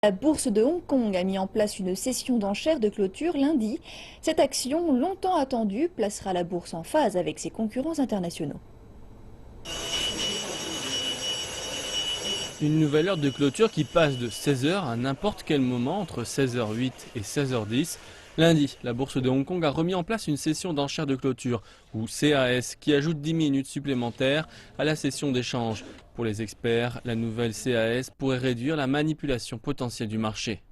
La bourse de Hong Kong a mis en place une session d'enchères de clôture lundi. Cette action, longtemps attendue, placera la bourse en phase avec ses concurrents internationaux. Une nouvelle heure de clôture qui passe de 16 h à n'importe quel moment entre 16h08 et 16h10. Lundi, la bourse de Hong Kong a remis en place une session d'enchères de clôture, ou CAS, qui ajoute 10 minutes supplémentaires à la session d'échange. Pour les experts, la nouvelle CAS pourrait réduire la manipulation potentielle du marché.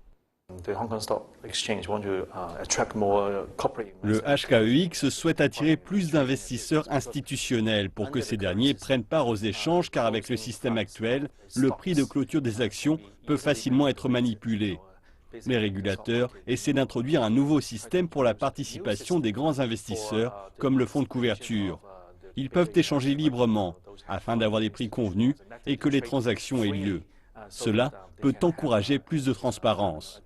Le HKEX souhaite attirer plus d'investisseurs institutionnels pour que ces derniers prennent part aux échanges car avec le système actuel, le prix de clôture des actions peut facilement être manipulé. Les régulateurs essaient d'introduire un nouveau système pour la participation des grands investisseurs comme le fonds de couverture. Ils peuvent échanger librement afin d'avoir des prix convenus et que les transactions aient lieu. Cela peut encourager plus de transparence.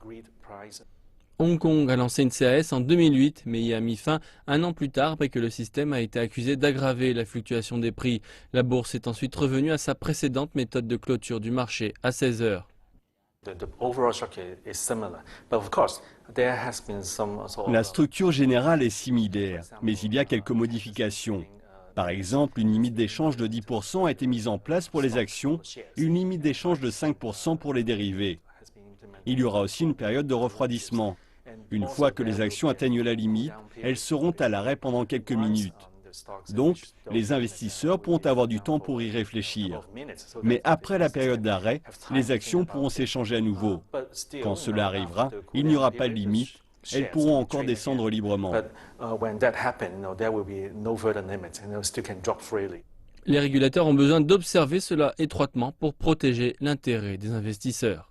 Hong Kong a lancé une CAS en 2008, mais y a mis fin un an plus tard après que le système a été accusé d'aggraver la fluctuation des prix. La bourse est ensuite revenue à sa précédente méthode de clôture du marché à 16 h. La structure générale est similaire, mais il y a quelques modifications. Par exemple, une limite d'échange de 10% a été mise en place pour les actions et une limite d'échange de 5% pour les dérivés. Il y aura aussi une période de refroidissement. Une fois que les actions atteignent la limite, elles seront à l'arrêt pendant quelques minutes. Donc, les investisseurs pourront avoir du temps pour y réfléchir. Mais après la période d'arrêt, les actions pourront s'échanger à nouveau. Quand cela arrivera, il n'y aura pas de limite. Elles pourront encore descendre librement. Les régulateurs ont besoin d'observer cela étroitement pour protéger l'intérêt des investisseurs.